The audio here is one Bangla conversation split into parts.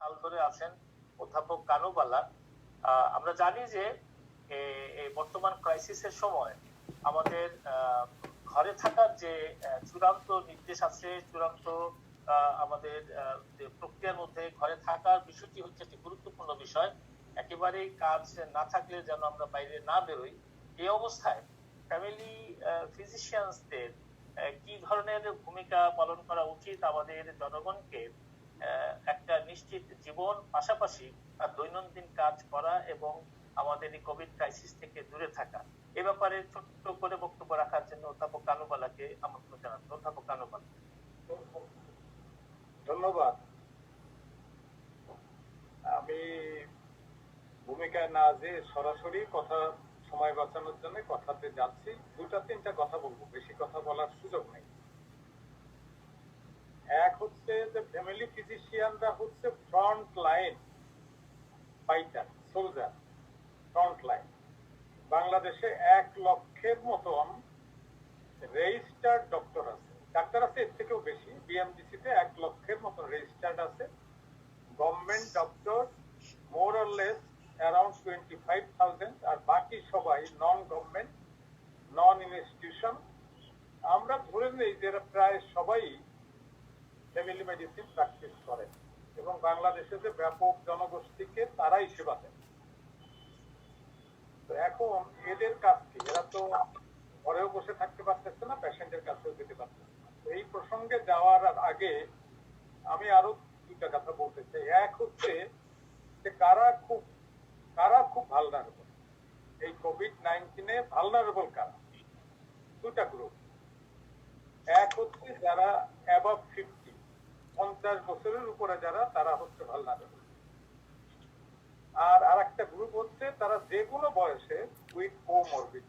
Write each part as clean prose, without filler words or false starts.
কাল ধরে আছেন অধ্যাপক কানুবালা। আমরা জানি যে বর্তমান ক্রাইসিসের সময় আমাদের ঘরে থাকার যে চূড়ান্ত নির্দেশ আছে, চূড়ান্ত আমাদের প্রক্রিয়ার মধ্যে ঘরে থাকার বিষয়টি হচ্ছে একটি গুরুত্বপূর্ণ বিষয়। একেবারেই কাজ না থাকলে যেন আমরা বাইরে না বেরোই। এই অবস্থায় ফ্যামিলি ফিজিশিয়ানসদের কি ধরনের ভূমিকা পালন করা উচিত আমাদের জনগণকে একটা নিশ্চিত জীবন পাশাপাশি দৈনন্দিন কাজ করা এবং আমাদের এই কোভিড ক্রাইসিস থেকে দূরে থাকা, এ ব্যাপারে ছোট্ট করে বক্তব্য রাখার জন্য অধ্যাপক কানুবালাকে আমন্ত্রণ জানাচ্ছি। অধ্যাপক কানুবালা। ধন্যবাদ। আমি ভূমিকায় না যে সরাসরি কথা সময় বাঁচানোর জন্য কথাতে যাচ্ছি, দুটা তিনটা কথা বলবো, বেশি কথা বলার সুযোগ নেই। এক হচ্ছে যে ফ্যামিলি ফিজিশিয়ানরা হচ্ছে front line fighter, soldier, front line. বাংলাদেশে 1 লক্ষের মতন রেজিস্টার্ড ডক্টর আছে, ডাক্তার আছে এর থেকেও বেশি। বিএমডিসি তে 1 লক্ষের মতন রেজিস্টার্ড আছে। Government doctor more or less around 25,000, আর বাকি সবাই নন গভর্নমেন্ট, নন ইনস্টিটিউশন। আমরা ধরে নেই যে প্রায় সবাই ফ্যামিলি মেডিসিন প্র্যাকটিস করে এবং বাংলাদেশে যে ব্যাপক জনগোষ্ঠীকে তারাই সেবা দেয়। তো এখন এদের কাছ থেকে এরা তো ঘরেও বসে থাকতে পারতেছে না, পেশেন্টের কাছেও যেতে পারতেছে না। এই প্রসঙ্গে যাওয়ার আগে আমি আরো দুটা কথা বলতে চাই। এক হচ্ছে যে কারা খুব ভালনারেবল, এই কোভিড-19 ভালনারেবল কারা? দুটা গ্রুপ। এক হচ্ছে যারা অ্যাবভ 50 বছরের উপরে যারা, তারা হচ্ছে ভালনারেবল। আর আরেকটা গ্রুপ হচ্ছে তারা যে কোনো বয়সে উইথ কোমরবিড,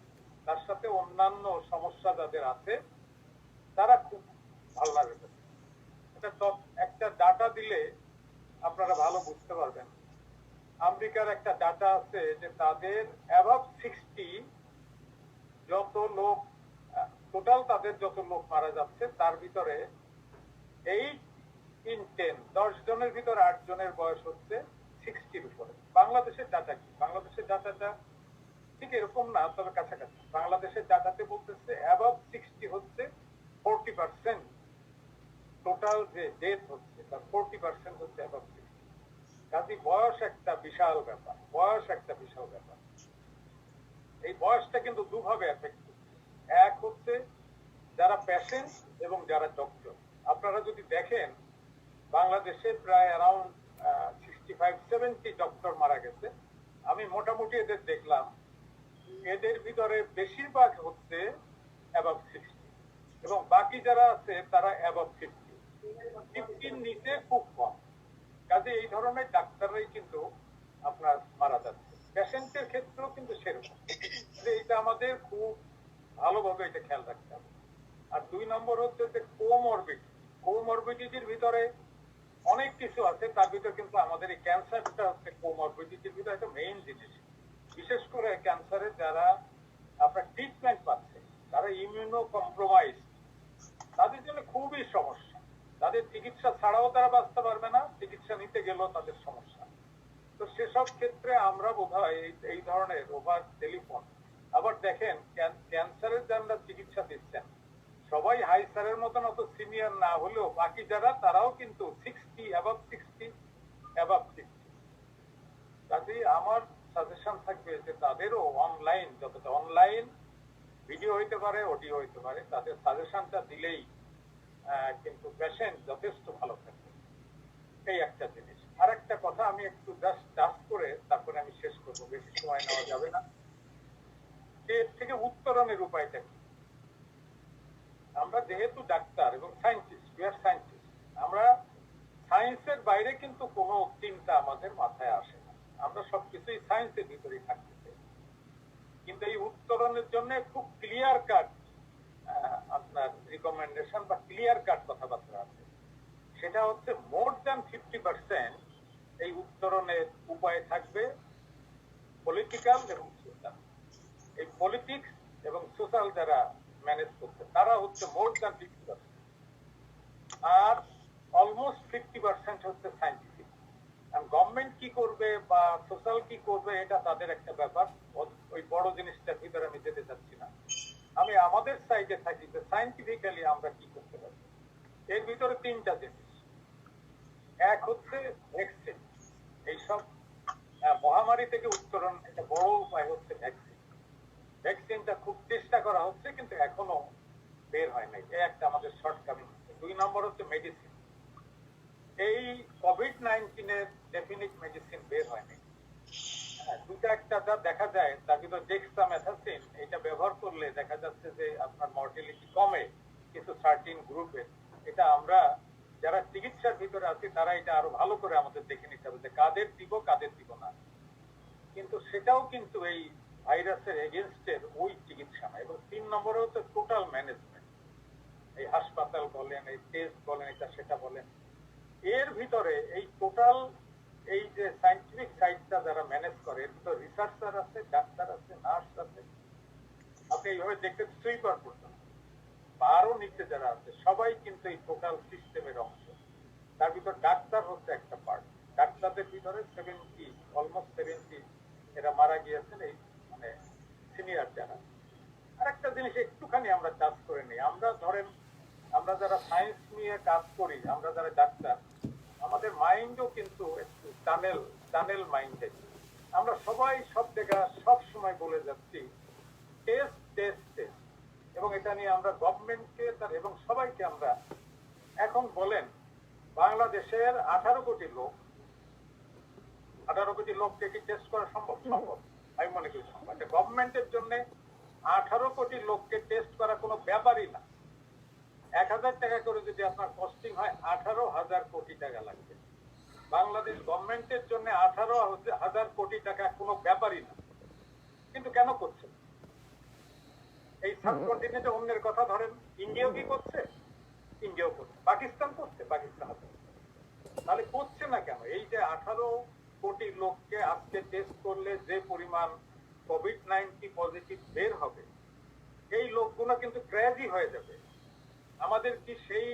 তার সাথে অন্যান্য সমস্যা যাদের আছে, তারা খুব ভালনারেবল। এটা একটা ডাটা দিলে আপনারা ভালো বুঝতে পারবেন। আমেরিকার একটা ডাটা আছে যে তাদের অ্যাবভ 60 যত লোক, টোটাল তাদের যত লোক মারা যাচ্ছে, তার ভিতরে 8 in 10 জনের ভিতরে 8 জনের বয়স হচ্ছে 60-র উপরে। বাংলাদেশের ডাটা কি? বাংলাদেশের ডাটাটা ঠিক এরকম না, তবে কাছাকাছি। বাংলাদেশের ডাটাতে বলতেছে অ্যাবভ 60 হচ্ছে 40%, টোটাল যে ডেথ হচ্ছে তার 40% হচ্ছে অ্যাবভ 60। কাজে বয়স একটা বিশাল ব্যাপার, বয়স একটা বিশাল ব্যাপার। এই বয়সটা কিন্তু দুভাবে এফেক্ট করছে। এক হচ্ছে যারা পেশেন্ট এবং যারা ডক্টর। আপনারা যদি দেখেন বাংলাদেশে প্রায় অ্যারাউন্ড 65-70 ডক্টর মারা গেছে। আমি মোটামুটি এদের দেখলাম, এদের ভিতরে বেশিরভাগ হচ্ছে অ্যাবভ 60 এবং বাকি যারা আছে তারা অ্যাবভ 50-র নিচে খুব কম। কাজে এই ধরনের ডাক্তাররাই কিন্তু আপনার মারা যাচ্ছে। পেশেন্টের ক্ষেত্রেও কিন্তু সেরকম। এটা আমাদের খুব ভালোভাবে এটা খেয়াল রাখতে হবে। আর 2 নম্বর হচ্ছে যে কোমরবিডিটির ভিতরে অনেক কিছু আছে, তার ভিতরে কিন্তু আমাদের এই ক্যান্সারটা হচ্ছে কোমরবিডিটির ভিতরে একটা মেইন জিনিস। বিশেষ করে ক্যান্সারের যারা আপনার ট্রিটমেন্ট পাচ্ছে, তারা ইমিউনো কম্প্রোমাইজ, তাদের জন্য খুবই সমস্যা। তাদের চিকিৎসা ছাড়াও তারা বাঁচতে পারবে না, চিকিৎসা নিতে গেলেও তাদের সমস্যা। তো সেসব ক্ষেত্রে আমরা বোধহয় এই ধরনের ওভার টেলিফোন, আবার দেখেন ক্যান্সারের যারা চিকিৎসা দিচ্ছেন সবাই হাই স্যারের মতন অত সিনিয়র না হলেও বাকি যারা, তারাও কিন্তু 60, অ্যাবভ 60, অ্যাবভ 60। কাজেই আমার সাজেশন থাকবে যে তাদেরও অনলাইন, যতটা অনলাইন ভিডিও হইতে পারে, অডিও হইতে পারে, তাদের সাজেশনটা দিলেই কিন্তু পেশেন্ট যথেষ্ট ভালো থাকবে। এই একটা জিনিস। আর একটা কথা আমি একটু জাস্ট টাচ করে তারপরে আমি শেষ করবো, বেশি সময় নেওয়া যাবে না। এর থেকে উত্তরণের উপায়টা কি? আমরা যেহেতু ডাক্তার এবং সায়েন্টিস্ট, উই আর সায়েন্টিস্ট, আমরা সায়েন্সের বাইরে কিন্তু কোনো চিন্তা আমাদের মাথায় আসে না। আমরা সবকিছুই সায়েন্সের ভিতরেই থাকতে চাই। কিন্তু এই উত্তরণের জন্য খুব ক্লিয়ার কাট আপনার রিকমেন্ডেশন বা ক্লিয়ার কাট কথাবার্তা আছে। সেটা হচ্ছে মোর দ্যান 50% এই উত্তরণের উপায় থাকবে পলিটিক্যাল এবং সোশ্যাল। এই পলিটিক্স এবং সোশ্যাল যারা ম্যানেজ করছে তারা হচ্ছে মোর দ্যান 50%, আর অলমোস্ট 50% হচ্ছে সায়েন্টিফিক। কি করবে বা সোশ্যাল কি করবে এটা তাদের একটা ব্যাপার, ওই বড় জিনিসটার ভিতরে আমি যেতে চাচ্ছি না। আমি আমাদের সাইডে থাকি যে সাইন্টিফিক্যালি আমরা কি করতে পারি। এর ভিতরে তিনটা জিনিস। এক হচ্ছে ভ্যাকসিন। এইসব মহামারী থেকে উত্তরণ একটা বড় উপায় হচ্ছে ভ্যাকসিন। ভ্যাকসিনটা খুব চেষ্টা করা হচ্ছে কিন্তু এখনো বের হয় নাই, এই একটা আমাদের শর্টকামিং। 2 নম্বর হচ্ছে মেডিসিন। এই কোভিড-19 এর ডেফিনিট মেডিসিন বের হয় নাই। দুটা একটা যা দেখা যায় তার ভিতর ডেক্সামেথাসিন, এটা ব্যবহার করলে দেখা যাচ্ছে যে আপনার মর্টালিটি কমে কিছু সার্টিন গ্রুপে। এটা আমরা যারা চিকিৎসার ভিতরে আছি তারা এটা আরো ভালো করে আমাদের দেখে নিতে হবে যে কাদের দিব কাদের দিব না। কিন্তু সেটাও কিন্তু এই ভাইরাসের এগেনস্টের ওই চিকিৎসা না। এবং 3 নম্বরে হচ্ছে টোটাল ম্যানেজমেন্ট। এই হাসপাতাল বলেন, এই টেস্ট বলেন, এটা সেটা বলেন, এর ভিতরে এই টোটাল এই যে সায়েন্টিফিক সাইডটা যারা ম্যানেজ করে এর ভিতরে রিসার্চার আছে, ডাক্তার আছে, নার্স আছে। আপনি এইভাবে দেখতে সুইপার পর্যন্ত আরো নিচে যারা আছে সবাই কিন্তু এই টোটাল সিস্টেমের অংশ। তার ভিতর ডাক্তার হচ্ছে একটা পার্ট। ডাক্তারদের ভিতরে 70 অলমোস্ট 70 এরা মারা গিয়েছেন, এই মানে সিনিয়র যারা। আর একটা জিনিস একটুখানি আমরা টাচ করে নিই। আমরা ধরেন আমরা যারা সায়েন্স নিয়ে কাজ করি, আমরা যারা ডাক্তার, আমাদের মাইন্ডও কিন্তু একটু টানেল মাইন্ডেড। আমরা সবাই সব জায়গা সব সময় বলে যাচ্ছি টেস্ট টেস্ট টেস্ট। এবং এটা নিয়ে আমরা গভর্নমেন্টকে এবং সবাইকে আমরা এখন বলেন বাংলাদেশের 18 কোটি লোককে কি টেস্ট করা সম্ভব? সম্ভব, আমি মনে করি সম্ভব। গভর্নমেন্টের জন্য 18 কোটি লোককে টেস্ট করা কোনো ব্যাপারই না। 1000 টাকা করে যদি আপনার কস্টিং হয় 18,000 কোটি টাকা লাগবে। বাংলাদেশ গভর্নমেন্টের জন্য 18,000 কোটি টাকা কোনো ব্যাপারই না। কিন্তু কেন করছে? এই সাবকন্টিনেন্টে অন্যের কথা ধরেন, ইন্ডিয়াও কি করছে? ইন্ডিয়াও করছে। পাকিস্তান করছে? পাকিস্তান করছে। তাহলে করছে না কেন? এই যে 18 কোটি লোককে আজকে টেস্ট করলে যে পরিমাণ কোভিড-19 পজিটিভ বের হবে, এই লোকগুলো কিন্তু ক্র্যাশই হয়ে যাবে। আমাদের কি সেই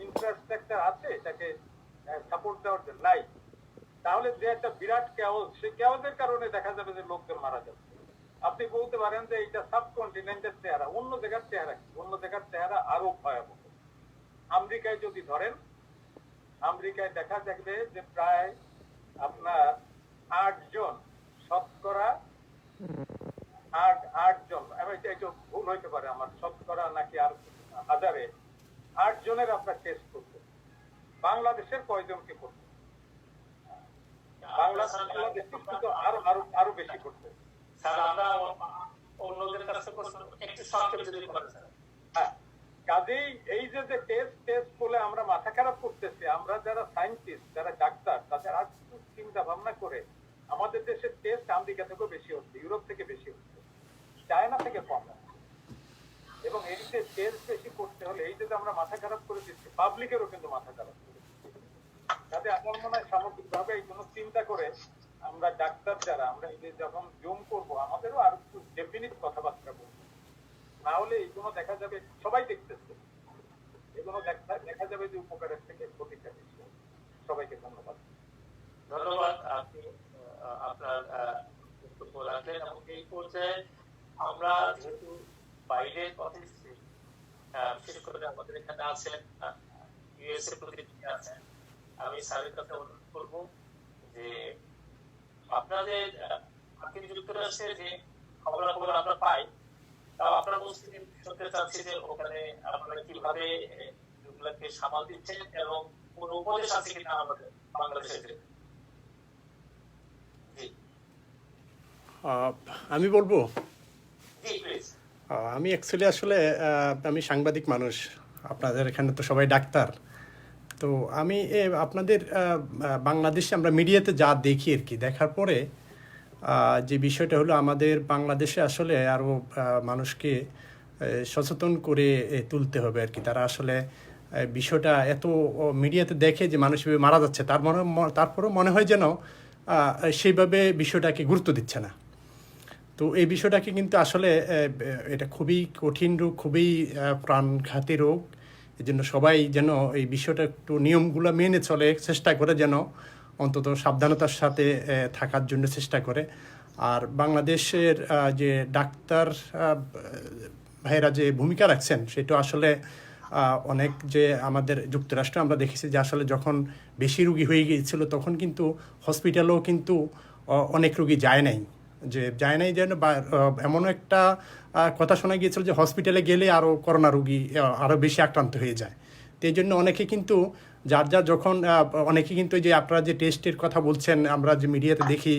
ইনফ্রাস্ট্রাকচার আছে এটাকে সাপোর্ট দেওয়ার জন্য? নাই। তাহলে যে একটা বিরাট কেওস, সেই কেওসের কারণে দেখা যাবে যে লোকজন মারা যাচ্ছে। আপনি বলতে পারেন যে এটা সাবকন্টিনেন্টের চেহারা, অন্য জায়গার চেহারা কি? অন্য জায়গার চেহারা আরো ভয়াবহ। আমেরিকায় যদি ধরেন, আমেরিকায় দেখা যাবে যে প্রায় আপনার 8 জন, শতকরা 8 জন, একটু ভুল হইতে পারে আমার, শতকরা নাকি আর হাজারে 8 জনের আপনার টেস্ট করতে। বাংলাদেশের কয়জনকে করতে? বাংলাদেশ কিন্তু আরো বেশি করতে। স্যার আমরা অন্যদের কাছে একটু সংক্ষেপে যদি বলেন স্যার। হ্যাঁ, কাজেই এই যে টেস্ট বলে আমরা মাথা খারাপ করতেছি, আমরা যারা সায়েন্টিস্ট, যারা ডাক্তার, তাদের আর চিন্তা ভাবনা করে আমাদের দেশের টেস্ট আমেরিকা থেকেও বেশি হচ্ছে, ইউরোপ থেকে বেশি হচ্ছে, চায়না থেকে কম হচ্ছে। এবং এই যে টেস্ট বেশি করতে হলে এই যে আমরা মাথা খারাপ করে দিচ্ছি, পাবলিকেরও কিন্তু মাথা খারাপ করে দিচ্ছি। যাতে আমার মনে হয় সামগ্রিকভাবে এই জন্য চিন্তা করে আমরা ডাক্তার যারা, আমরা এই যে যখন জুম করবো আমাদেরও আর একটু ডেফিনিট কথাবার্তা বলবো। না হলে এইগুলো দেখা যাবে সবাই দেখতেছে, এগুলো দেখা যাবে যে উপকারের থেকে ক্ষতিটা বেশি। সবাইকে ধন্যবাদ। ধন্যবাদ, আপনি আপনার বক্তব্য রাখলেন। এবং এই পর্যায়ে আমরা যেহেতু বাইরের অতিথি, বিশেষ করে আমাদের এখানে আছেন ইউএসএ প্রতিনিধি আছেন, আমি স্যারের কাছে অনুরোধ করব যে আপনাদের মার্কিন যুক্তরাষ্ট্রে যে খবরাখবর আমরা পাই, তাও আপনারা উপস্থিতি শুনতে চাচ্ছি যে ওখানে আপনারা কিভাবে এগুলোকে সামাল দিচ্ছেন এবং কোন উপদেশ আছে কিনা আমাদের বাংলাদেশের। আমি বলবো, জি প্লিজ। আমি অ্যাকচুয়ালি আসলে আমি সাংবাদিক মানুষ, আপনাদের এখানে তো সবাই ডাক্তার। তো আমি আপনাদের বাংলাদেশে আমরা মিডিয়াতে যা দেখি আর কি, দেখার পরে যে বিষয়টা হলো আমাদের বাংলাদেশে আসলে আরও মানুষকে সচেতন করে তুলতে হবে আর কি। তারা আসলে বিষয়টা এত মিডিয়াতে দেখে যে মানুষ মারা যাচ্ছে, তারপরেও মনে হয় যেন সেইভাবে বিষয়টাকে গুরুত্ব দিচ্ছে না। তো এই বিষয়টাকে কিন্তু আসলে এটা খুবই কঠিন রোগ, খুবই প্রাণঘাতী রোগ। এই জন্য সবাই যেন এই বিষয়টা একটু নিয়মগুলো মেনে চলে, চেষ্টা করে যেন অন্তত সাবধানতার সাথে থাকার জন্য চেষ্টা করে। আর বাংলাদেশের যে ডাক্তার ভাইরা যে ভূমিকা রাখছেন সেটা আসলে অনেক, যে আমাদের যুক্তরাষ্ট্রে আমরা দেখেছি যে আসলে যখন বেশি রুগী হয়ে গিয়েছিল তখন কিন্তু হসপিটালেও কিন্তু অনেক রুগী যায় নাই, যেন বা এমনও একটা কথা শোনা গিয়েছিল যে হসপিটালে গেলে আরও করোনা রুগী আরও বেশি আক্রান্ত হয়ে যায়। তো এই জন্য অনেকে কিন্তু যার যখন অনেকে কিন্তু যে আপনারা যে টেস্টের কথা বলছেন, আমরা যে মিডিয়াতে দেখি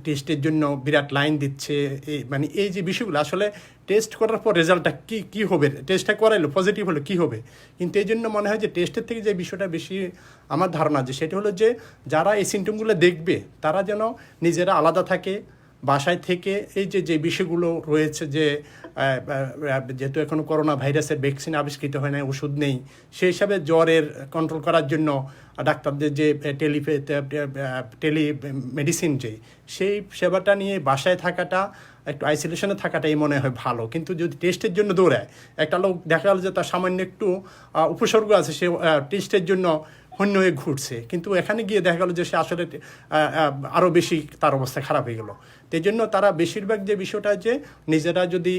টেস্টের জন্য বিরাট লাইন দিচ্ছে, মানে এই যে বিষয়গুলো আসলে টেস্ট করার পর রেজাল্টটা কী হবে, টেস্টটা করাইলো পজিটিভ হলো কী হবে। কিন্তু এই জন্য মনে হয় যে টেস্টের থেকে যে বিষয়টা বেশি আমার ধারণা যে সেটা হলো যে যারা এই সিমটমগুলো দেখবে তারা যেন নিজেরা আলাদা থাকে, বাসায় থেকে এই যে বিষয়গুলো রয়েছে যে যেহেতু এখনও করোনা ভাইরাসের ভ্যাকসিন আবিষ্কৃত হয় না, ওষুধ নেই, সেই হিসাবে জ্বরের কন্ট্রোল করার জন্য ডাক্তারদের যে টেলিমেডিসিন সেই সেবাটা নিয়ে বাসায় থাকাটা, একটু আইসোলেশনে থাকাটাই মনে হয় ভালো। কিন্তু যদি টেস্টের জন্য দৌড়ায়, একটা লোক দেখা গেল যে তার সামান্য একটু উপসর্গ আছে, সে টেস্টের জন্য হন্য হয়ে ঘুরছে, কিন্তু এখানে গিয়ে দেখা গেল যে সে আসলে আরও বেশি তার অবস্থা খারাপ হয়ে গেল। তো এই জন্য তারা বেশিরভাগ যে বিষয়টা যে নিজেরা যদি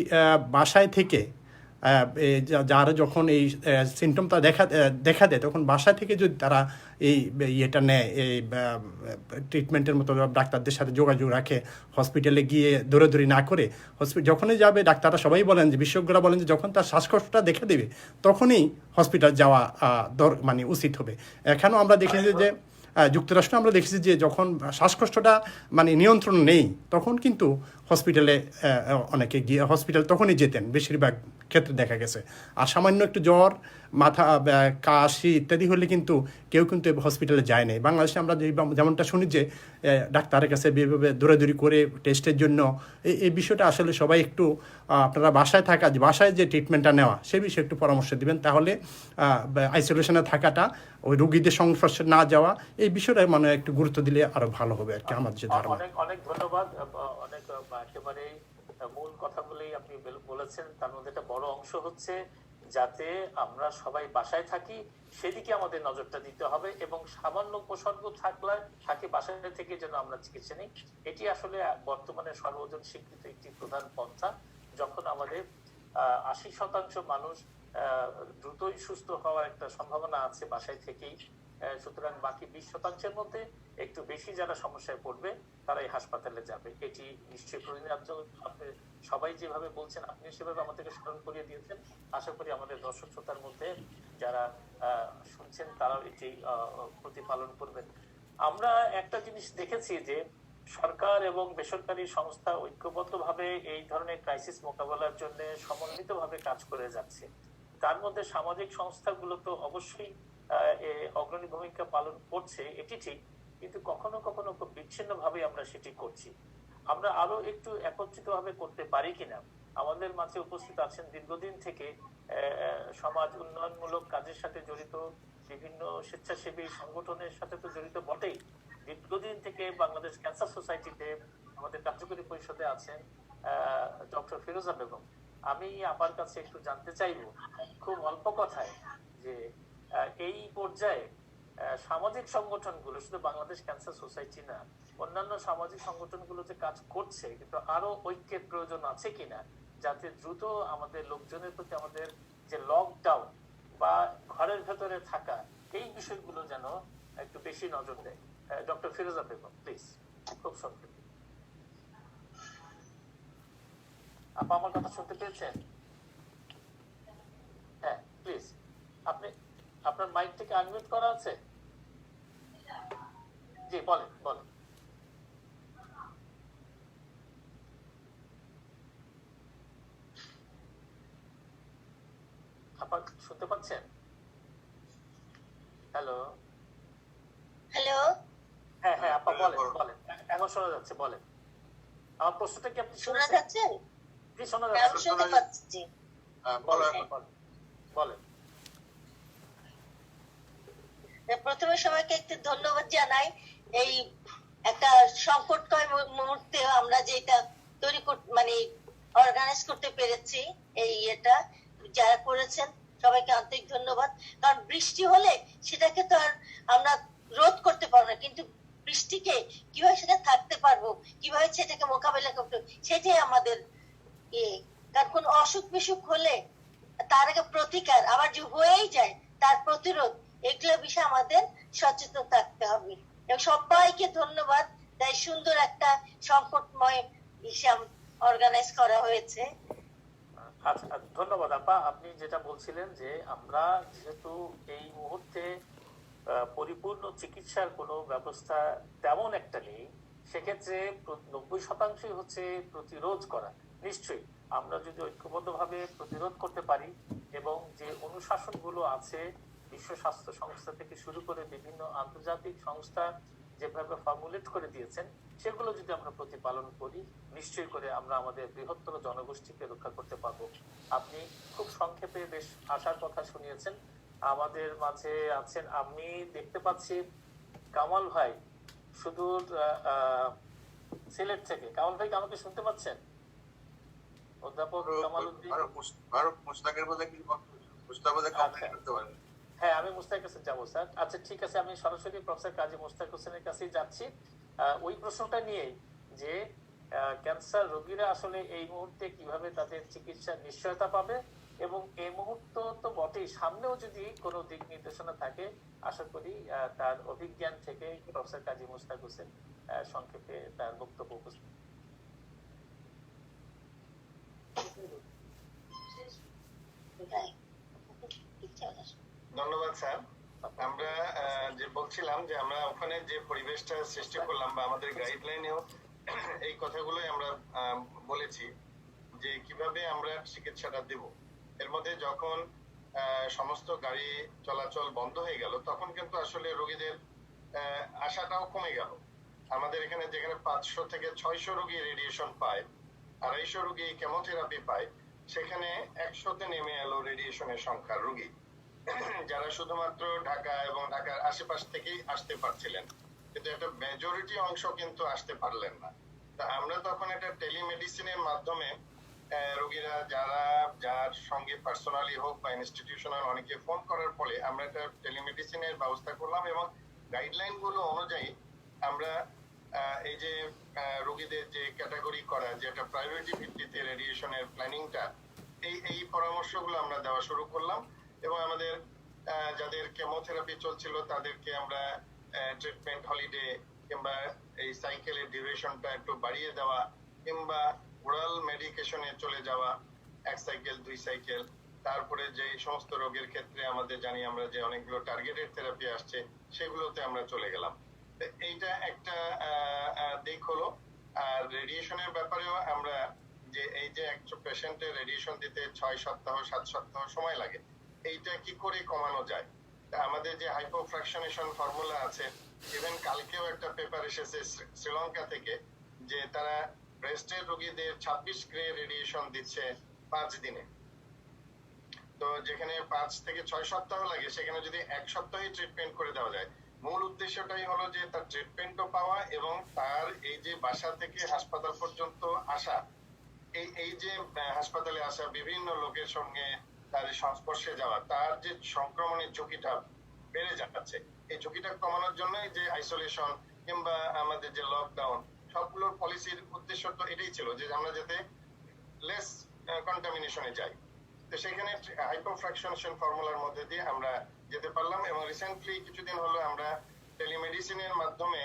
বাসায় থেকে যারা যখন এই সিমটমটা দেখা দেয় তখন বাসা থেকে যদি তারা এই ইয়েটা নেয়, এই ট্রিটমেন্টের মতো ডাক্তারদের সাথে যোগাযোগ রাখে, হসপিটালে গিয়ে দৌড়াদৌড়ি না করে যখনই যাবে, ডাক্তাররা সবাই বলেন যে বিশেষজ্ঞরা বলেন যে যখন তার শ্বাসকষ্টটা দেখা দেবে তখনই হসপিটাল যাওয়া মানে উচিত হবে। এখানেও আমরা দেখেছি যে যুক্তরাষ্ট্রে আমরা দেখেছি যে যখন শ্বাসকষ্টটা মানে নিয়ন্ত্রণ নেই তখন কিন্তু হসপিটালে অনেকে গিয়ে হসপিটাল তখনই যেতেন, বেশিরভাগ ক্ষেত্রে দেখা গেছে। আর সামান্য একটু জ্বর, মাথা কাশি ইত্যাদি হলে কিন্তু কেউ কিন্তু হসপিটালে যায় নাই। বাংলাদেশে আমরা যেমনটা শুনি যে ডাক্তারের কাছে যেভাবে দৌড়াদৌড়ি করে টেস্টের জন্য, এই বিষয়টা আসলে সবাই একটু আপনারা বাসায় থাকা, বাসায় যে ট্রিটমেন্টটা নেওয়া সে বিষয়ে একটু পরামর্শ দিবেন, তাহলে আইসোলেশনে থাকাটা, ওই রোগীদের সংস্পর্শে না যাওয়া, এই বিষয়টা মানে একটু গুরুত্ব দিলে আরো ভালো হবে আর কি আমার যে ধারণা। অনেক অনেক ধন্যবাদ। অনেক একেবারে মূল কথাগুলোই আপনি বলেছেন। তার মধ্যে একটা বড় অংশ হচ্ছে যাতে আমরা সবাই বাসায় থাকি সেদিকে আমাদের নজরটা দিতে হবে, এবং সামান্য উপসর্গ থাকে বাসায় থেকে যেন আমরা চিকিৎসা নিই। এটি আসলে বর্তমানে সর্বজন স্বীকৃত একটি প্রধান পন্থা। যখন আমাদের 80% মানুষ দ্রুতই সুস্থ হওয়ার একটা সম্ভাবনা আছে বাসায় থেকেই, সুতরাং বাকি 20%-এর মধ্যে একটু বেশি যারা সমস্যায় পড়বে তারাই হাসপাতালে যাবে। এটি নিশ্চয়ই প্রয়োজনীয়। আপনি সবাই যেভাবে বলছেন, আপনি সেভাবে আমাদেরকে স্মরণ করিয়ে দিয়েছেন। আশা করি আমাদের দর্শক শ্রোতার মধ্যে যারা শুনছেন তারাও এটি প্রতিপালন করবেন। আমরা একটা জিনিস দেখেছি যে সরকার এবং বেসরকারি সংস্থা ঐক্যবদ্ধভাবে এই ধরনের ক্রাইসিস মোকাবেলার জন্য সমন্বিতভাবে কাজ করে যাচ্ছে। তার মধ্যে সামাজিক সংস্থাগুলো তো অবশ্যই অগ্রণী ভূমিকা পালন করছে, এটি ঠিক, কিন্তু কখনো কখনো খুব বিচ্ছিন্ন ভাবে আমরা সেটি করছি। আমরা আরো একটু একত্রিত ভাবে করতে পারি কিনা। আমাদের মাঝে উপস্থিত আছেন দীর্ঘদিন থেকে সমাজ উন্নয়নমূলক কাজের সাথে জড়িত, বিভিন্ন স্বেচ্ছাসেবী সংগঠনের সাথে তো জড়িত বটেই, দীর্ঘদিন থেকে বাংলাদেশ ক্যান্সার সোসাইটিতে আমাদের কার্যকরী পরিষদে আছেন ডক্টর ফিরোজা বেগম। আমি আপনার কাছে একটু জানতে চাইবো খুব অল্প কথায় যে এই পর্যায়ে সামাজিক সংগঠনগুলো, শুধু বাংলাদেশ ক্যান্সার সোসাইটি না, অন্যান্য সামাজিক সংগঠনগুলো যে কাজ করছে, কিন্তু আরো ঐক্যের প্রয়োজন আছে কিনা, যাতে দ্রুত আমাদের লোকজনের প্রতি আমাদের যে লকডাউন বা ঘরের ভেতরে থাকা, এই বিষয়গুলো যেন একটু বেশি নজর দেয়। ডক্টর ফিরোজা বেগম, প্লিজ, খুব সংক্ষেপে। আপা আমার কথা শুনতে পেয়েছেন? হ্যাঁ, প্লিজ। আপনি আপনার মাইক থেকে আনমিউট করা আছে? জি, বলেন বলেন। আপা শুনতে পাচ্ছেন? হ্যালো হ্যালো, হ্যাঁ হ্যাঁ আপা বলেন বলেন, এখন শোনা যাচ্ছে, বলেন। আমার প্রশ্নটা কি আপনি শোনা শুনছেন? যাচ্ছে? জি, শোনা আমি যাচ্ছে। শুনতে পাচ্ছি। বলেন বলেন। প্রথমে সবাইকে একটু ধন্যবাদ জানাই। এই একটা সংকটময় মুহূর্তে আমরা যেটা তৈরি মানে অর্গানাইজ করতে পেরেছি, এই এটা যারা করেছেন সবাইকে আন্তরিক ধন্যবাদ। কারণ বৃষ্টি হলে সেটাকে তো আর আমরা রোধ করতে পারবো না, কিন্তু বৃষ্টিকে কিভাবে সেটা থাকতে পারবো, কিভাবে সেটাকে মোকাবেলা করতে, সেটাই আমাদের কারণ কোন অসুখ বিসুখ হলে তার আগে প্রতিকার, আবার যে হয়েই যায় তার প্রতিরোধ, এগুলো বিষয়ে আমাদের সচেতন থাকতে হবে। এবং সবাইকে ধন্যবাদ, তাই সুন্দর একটা সংকটময় হিসাব অর্গানাইজ করা হয়েছে। আচ্ছা, ধন্যবাদ আপা। আপনি যেটা বলছিলেন যে আমরা যেহেতু এই মুহূর্তে পরিপূর্ণ চিকিৎসার কোনো ব্যবস্থা তেমন একটা নেই, সেক্ষেত্রে 90% হচ্ছে প্রতিরোধ করা। নিশ্চয়ই আমরা যদি ঐক্যবদ্ধভাবে প্রতিরোধ করতে পারি এবং যে অনুশাসনগুলো আছে বিশ্ব স্বাস্থ্য সংস্থা থেকে শুরু করে বিভিন্ন আন্তর্জাতিক সংস্থা যেভাবে ফর্মুলেট করে দিয়েছেন, সেগুলো যদি আমরা প্রতিপালন করি, নিশ্চয়ই করে আমরা আমাদের বৃহত্তর জনগোষ্ঠীকে রক্ষা করতে পারবো। আপনি খুব সংক্ষেপে বেশ আশার কথা শুনিয়েছেন। আমাদের মাঝে আছেন, আমি দেখতে পাচ্ছি কামাল ভাই সুদূর সিলেট থেকে। কামাল ভাই, আমাকে শুনতে পাচ্ছেন? অধ্যাপক কামাল উদ্দিন। হ্যাঁ, আমি মুস্তাক হোসেন যাবো স্যার। আচ্ছা ঠিক আছে, আমি সরাসরি প্রফেসর কাজী মুস্তাক হোসেনের কাছেই যাচ্ছি ওই প্রশ্নটা নিয়েই যে ক্যান্সার রোগীরা আসলে এই মুহূর্তে কিভাবে তাদের চিকিৎসার নিশ্চয়তা পাবে, এবং এই মুহূর্ত তো বটেই, সামনেও যদি কোনো দিক নির্দেশনা থাকে আশা করি তার অভিজ্ঞান থেকে প্রফেসর কাজী মুস্তাক হোসেন সংক্ষেপে তার বক্তব্য উপস্থাপন। ধন্যবাদ স্যার। আমরা যে বলছিলাম যে আমরা ওখানে যে পরিবেশটা সৃষ্টি করলাম বা আমাদের গাইডলাইনেও এই কথাগুলোই আমরা বলেছি যে কিভাবে আমরা চিকিৎসাটা দেব। এর মধ্যে যখন সমস্ত গাড়ি চলাচল বন্ধ হয়ে গেল, তখন কিন্তু আসলে রোগীদের আশাটাও কমে গেল। আমাদের এখানে যেখানে 500 থেকে 600 রোগী রেডিয়েশন পায়, 250 রোগী কেমোথেরাপি পায়, সেখানে 100-তে নেমে এলো রেডিয়েশনের সংখ্যার রোগী, যারা শুধুমাত্র ঢাকা এবং ঢাকার আশেপাশ থেকেই আসতে পারছিলেন, কিন্তু একটা মেজরিটি অংশ কিন্তু আসতে পারলেন না। তা আমরা তখন একটা টেলিমেডিসিনের মাধ্যমে রোগীরা যার সঙ্গে পার্সোনালি হোক বা ইনস্টিটিউশনাল অনেকে ফোন করার ফলে আমরা একটা টেলিমেডিসিনের ব্যবস্থা করলাম, এবং গাইডলাইন গুলো অনুযায়ী আমরা এই যে রোগীদের যে ক্যাটাগরি করা, যে একটা প্রায়োরিটি ভিত্তিতে রেডিয়েশনের প্ল্যানিংটা, এই পরামর্শগুলো আমরা দেওয়া শুরু করলাম। এবং আমাদের যাদের কেমোথেরাপি চলছিল তাদেরকে আমরা ট্রিটমেন্ট হলিডে কিংবা এই সাইকেলের ডিউরেশনটা একটু বাড়িয়ে দেওয়া, কিংবা ওরাল মেডিকেশনে চলে যাওয়া, 1 সাইকেল 2 সাইকেল। তারপরে যে সমস্ত রোগের ক্ষেত্রে আমাদের জানি আমরা যে অনেকগুলো টার্গেটেড থেরাপি আসছে, সেগুলোতে আমরা চলে গেলাম। এইটা একটা দিক হলো। আর রেডিয়েশনের ব্যাপারেও আমরা যে এই যে একটা পেশেন্টের রেডিয়েশন দিতে 6 সপ্তাহ 7 সপ্তাহ সময় লাগে, এইটা কি করে কমানো যায়। আমাদের যে হাইপোফ্র্যাকশনেশন ফর্মুলা আছে, ইভেন কালকেও একটা পেপার এসেছে শ্রীলঙ্কা থেকে, যে তারা ব্রেস্টের রোগীদের 26 গ্রে রেডিয়েশন দিচ্ছে 5 দিনে। তো যেখানে 5 থেকে 6 সপ্তাহ লাগে, সেখানে যদি 1 সপ্তাহে ট্রিটমেন্ট করে দেওয়া যায়। মূল উদ্দেশ্যটাই হলো যে তার ট্রিটমেন্টও পাওয়া এবং তার এই যে বাসা থেকে হাসপাতাল পর্যন্ত আসা, এই যে হাসপাতালে আসা বিভিন্ন লোকের সঙ্গে তার সংস্পর্শে যাওয়া, তার যে সংক্রমণের ঝুঁকিটা বেড়ে যাচ্ছে, এই ঝুঁকিটা কমানোর জন্যই যে আইসোলেশন কিংবা আমাদের যে লকডাউন, সবগুলোর পলিসির উদ্দেশ্য তো এটাই ছিল যে আমরা যাতে লেস কন্টামিনেশনে যাই। তো সেখানে হাইপোফ্র্যাকশনেশন ফর্মুলার মধ্যে দিয়ে আমরা যেতে পারলাম। এবং রিসেন্টলি কিছুদিন হলো আমরা টেলিমেডিসিনের মাধ্যমে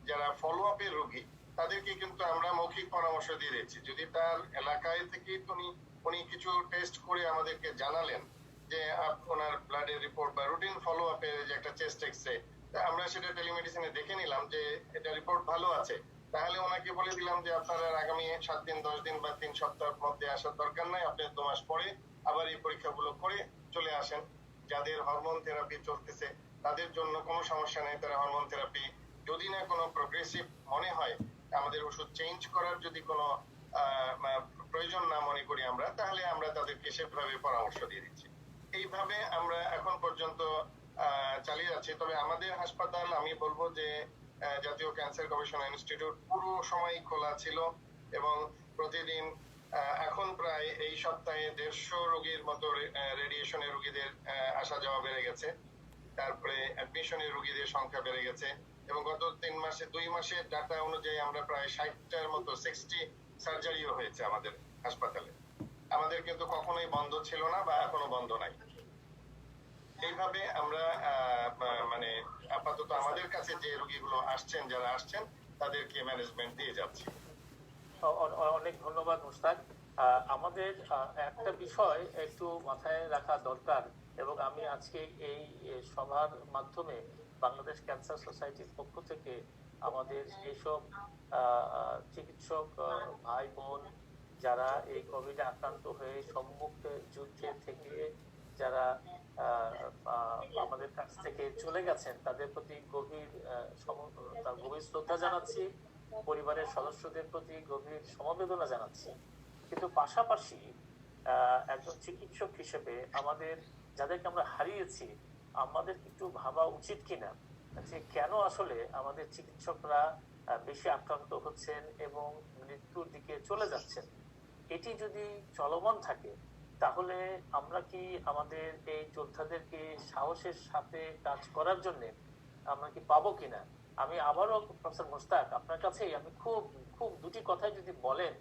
যারা ফলো আপের রোগী, তাদেরকে কিন্তু আমরা মৌখিক পরামর্শ দিয়ে দিচ্ছি। যদি তার এলাকায় থেকে উনি কিছু টেস্ট করে আমাদেরকে জানালেন যে ওনার ব্লাডের রিপোর্ট বা রুটিন ফলো আপের যে একটা চেস্ট এক্সরে, আমরা সেটা টেলিমেডিসিনে দেখে নিলাম যে এটা রিপোর্ট ভালো আছে, তাহলে ওনাকে বলে দিলাম যে আপনারা আগামী 7 দিন 10 দিন বা 3 সপ্তাহের মধ্যে আসার দরকার নাই, আপনি 2 মাস পরে আবার এই পরীক্ষাগুলো করে চলে আসেন। যাদের হরমোন থেরাপি চলতেছে তাদের জন্য কোনো সমস্যা নেই, তারা হরমোন থেরাপি যদি না কোনো প্রোগ্রেসিভ মনে হয়, আমাদের ওষুধ চেঞ্জ করার যদি কোনো প্রয়োজন না মনে করি আমরা, তাহলে আমরা তাদেরকে সেভাবে পরামর্শ দিয়ে দিচ্ছি। এইভাবে আমরা এখন পর্যন্ত চালিয়ে যাচ্ছি। তবে আমাদের হাসপাতাল, আমি বলবো যে জাতীয় ক্যান্সার গবেষণা ইনস্টিটিউট পুরো সময় খোলা ছিল এবং প্রতিদিন এখন প্রায় এই সপ্তাহে 150 রোগীর মতো রেডিয়েশনের রোগীদের আসা যাওয়া বেড়ে গেছে। তারপরে অ্যাডমিশনের রোগীদের সংখ্যা বেড়ে গেছে, এবং গত 2 মাসের ডাটা অনুযায়ী আমরা প্রায় 60টার মতো 60 সার্জারিও হয়েছে আমাদের হাসপাতালে। আমাদের কিন্তু কখনোই বন্ধ ছিল না বা এখনো বন্ধ নাই। এইভাবে আমরা মানে আপাতত আমাদের কাছে যে রোগীগুলো আসছেন, যারা আসছেন তাদেরকে ম্যানেজমেন্ট দিয়ে যাচ্ছি। অনেক ধন্যবাদ মুশতাক। আমাদের একটা বিষয় একটু মাথায় রাখা দরকার, এবং আমি আজকে এই সভার মাধ্যমে বাংলাদেশ ক্যান্সার সোসাইটির পক্ষ থেকে আমাদের এইসব চিকিৎসক ভাই বোন যারা এই কোভিডে আক্রান্ত হয়ে সম্মুখে যুদ্ধে থেকে যারা আমাদের কাছ থেকে চলে গেছেন তাদের প্রতি গভীর শ্রদ্ধা জানাচ্ছি, পরিবারের সদস্যদের প্রতি গভীর সমবেদনা জানাচ্ছি। কিন্তু পাশাপাশি একজন চিকিৎসক হিসেবে আমাদের যাদেরকে আমরা হারিয়েছি, আমাদের একটু ভাবা উচিত কিনা যে কেন আসলে আমাদের চিকিৎসকরা বেশি আক্রান্ত হচ্ছেন এবং মৃত্যুর দিকে চলে যাচ্ছেন। এটি যদি চলমান থাকে তাহলে আমরা কি আমাদের এই যোদ্ধাদেরকে সাহসের সাথে কাজ করার জন্য আমরা কি পাবো কিনা। আমি আবারও প্রফেসর মুশতাক আপনার কাছেই আমি খুব দুটি কথাই যদি বলেন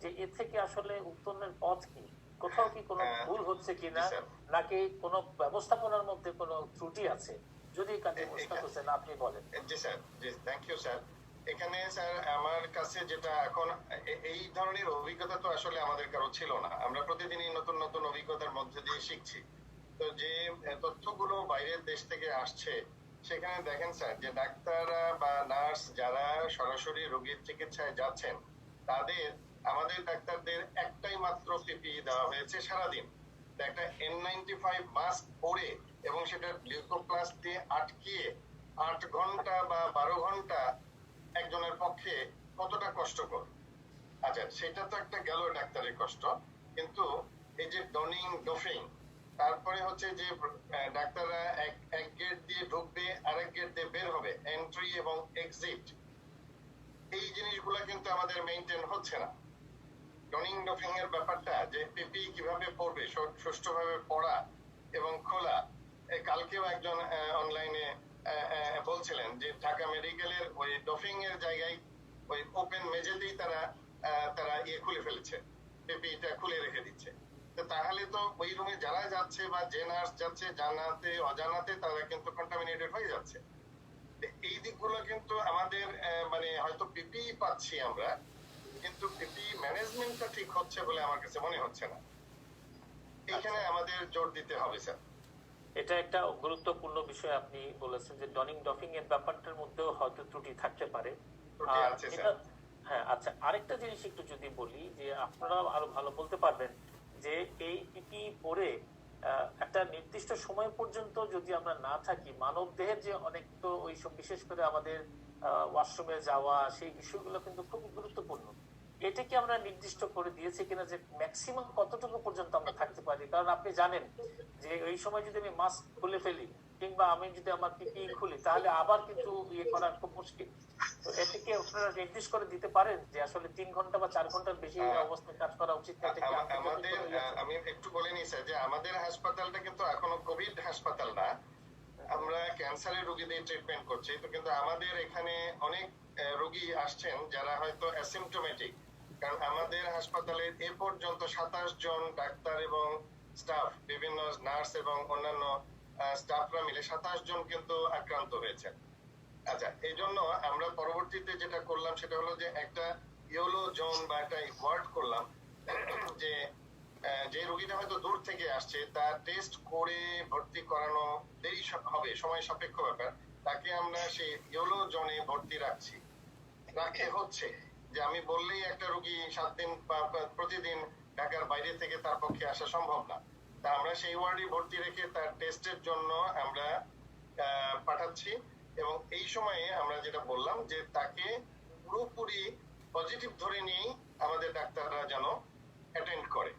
যে এর থেকে আসলে উত্তরণের পথ কি, কোথাও কি কোনো ভুল হচ্ছে কিনা, নাকি কোনো ব্যবস্থাপনার মধ্যে কোনো ত্রুটি আছে, যদি কাজী মুশতাক হোসেন আপনি বলেন। জি স্যার, জি থ্যাংক ইউ স্যার। এখানে স্যার আমার কাছে যেটা এখন এই ধরনের অভিজ্ঞতা তো আসলে আমাদের কারো ছিল না। আমরা প্রতিদিনই নতুন নতুন অভিজ্ঞতার মধ্যে দিয়ে শিখছি। তো যে তথ্যগুলো বাইরের দেশ থেকে আসছে সেখানে দেখেন স্যার যে ডাক্তাররা বা নার্স যারা সরাসরি রোগীর চিকিৎসায় যাচ্ছেন তাদের আমাদের ডাক্তারদের একটাই মাত্র পিপিই দেওয়া হয়েছে সারাদিন, একটা N95 মাস্ক পরে এবং সেটা লিউকোপ্লাস্ট দিয়ে আটকিয়ে 8 ঘন্টা বা 12 ঘন্টা একজনের পক্ষে কতটা কষ্টকর। আচ্ছা, সেটা তো একটা গেল ডাক্তারের কষ্ট, কিন্তু এই যে ডনিং ডফিং, তারপরে হচ্ছে যে ডাক্তাররা এক গেট দিয়ে ঢুকবে আরেক গেট দিয়ে বের হবে, এন্ট্রি এবং এক্সিট, এই জিনিসগুলো কিন্তু আমাদের মেইনটেইন হচ্ছে না। ডনিং ডফিং এর ব্যাপারটা যে পিপি কিভাবে পড়বে, সুষ্ঠুভাবে পড়া এবং খোলা। কালকেও একজন অনলাইনে বলছিলেন যে ঢাকা মেডিকেলের ওই ডফিং এর জায়গায় ওই ওপেন মেঝেতেই তারা খুলে ফেলেছে, পিপিটা খুলে রেখে দিচ্ছে। তাহলে তো ওই রুমে যারা যাচ্ছে বা যে নার্স যাচ্ছে জানাতে অজানাতে তারা কিন্তু কন্টামিনেটেড হয়ে যাচ্ছে। এই দিকগুলো কিন্তু আমাদের মানে হয়তো পিপি পাচ্ছি আমরা, কিন্তু পিপি ম্যানেজমেন্টটা ঠিক হচ্ছে বলে আমার কাছে মনে হচ্ছে না। এখানে আমাদের জোর দিতে হবে স্যার। এটা একটা গুরুত্বপূর্ণ বিষয় আপনি বলেছেন যে ডনিং ডফিং এর ব্যাপারটার মধ্যেও হয়তো ত্রুটি থাকতে পারে। হ্যাঁ, আচ্ছা, আরেকটা জিনিস একটু যদি বলি যে আপনারা আরো ভালো বলতে পারবেন যে এই পিপি পরে একটা নির্দিষ্ট সময় পর্যন্ত যদি আমরা না থাকি, মানব দেহের যে অনেক তো ওইসব বিশেষ করে আমাদের ওয়াশরুমে যাওয়া সেই বিষয়গুলো কিন্তু খুব গুরুত্বপূর্ণ। এটা কি আমরা নির্দিষ্ট করে দিয়েছি কিনা যে ম্যাক্সিমাম কতটুকু পর্যন্ত আমরা থাকতে পারি? কারণ আপনি জানেন যে এই সময় যদি আমি মাস্ক খুলে ফেলি কিংবা আমি যদি আমার পিপি খুলি তাহলে আবার কিন্তু করা খুব মুশকিল। তো এতে কি আপনারা নির্দিষ্ট করে দিতে পারেন যে আসলে 3 ঘন্টা বা 4 ঘন্টার বেশি অবস্থায় কাজ করা উচিত না? আমাদের আমি একটু বলে নিই স্যার যে আমাদের হাসপাতালটা কিন্তু এখনো কোভিড হাসপাতাল না, আমরা ক্যান্সারের রোগীদের ট্রিটমেন্ট করছি। তো কিন্তু আমাদের এখানে অনেক রোগী আসছেন যারা হয়তো অ্যাসিম্পটোমেটিক, কারণ আমাদের হাসপাতালে এ পর্যন্ত 27 জন ডাক্তার এবং স্টাফ, বিভিন্ন নার্স এবং অন্যান্য স্টাফরা মিলে 27 জন কিন্তু আক্রান্ত হয়েছে। আচ্ছা, এই জন্য আমরা পরবর্তীতে যেটা করলাম সেটা হলো যে একটা ইয়েলো জোন বা একটা ওয়ার্ড করলাম, যে রোগীটা হয়তো দূর থেকে আসছে তার টেস্ট করে ভর্তি করানো দেরি হবে, সময় সাপেক্ষ ব্যাপার, তাকে আমরা সেই ইয়েলো জোনে ভর্তি রাখতে হচ্ছে। যে আমি বললেই একটা রোগী 7 দিন প্রতিদিন ঢাকার বাইরে থেকে তার পক্ষে আসা সম্ভব না, তা আমরা সেই ওয়ার্ডে ভর্তি রেখে তার টেস্টের জন্য আমরা পাঠাচ্ছি। এবং এই সময়ে আমরা যেটা বললাম যে তাকে পুরোপুরি পজিটিভ ধরে নিয়েই আমাদের ডাক্তাররা যেন অ্যাটেন্ড করে,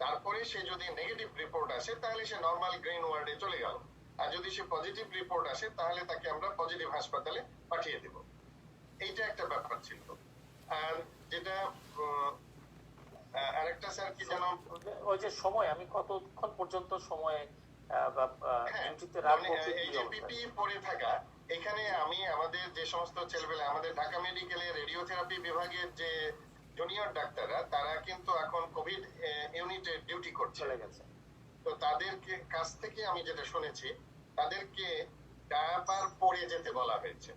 তারপরে সে যদি নেগেটিভ রিপোর্ট আসে তাহলে সে নর্মাল গ্রিন ওয়ার্ডে চলে গেল, আর যদি সে পজিটিভ রিপোর্ট আসে তাহলে তাকে আমরা পজিটিভ হাসপাতালে পাঠিয়ে দেব। এইটা একটা ব্যাপার ছিল। আর যেটা আরেকটা স্যার কি জানো, ওই যে সময় আমি কতক্ষণ পর্যন্ত সময় বা হ্যাঁ, ডিউটিতে রাখবো মানে এই কি যে অবস্থা? পিপিই পরে থাকা, এখানে আমি আমাদের যে সমস্ত ছেলেপেলে আমাদের ঢাকা মেডিকেলের রেডিওথেরাপি বিভাগের যে জুনিয়র ডাক্তাররা, তারা কিন্তু এখন কোভিড ইউনিটে ডিউটি করছে। চলে গেছে। তো তাদেরকে কাছ থেকে আমি যেটা শুনেছি, তাদেরকে ডায়াপার পরে যেতে বলা হয়েছে।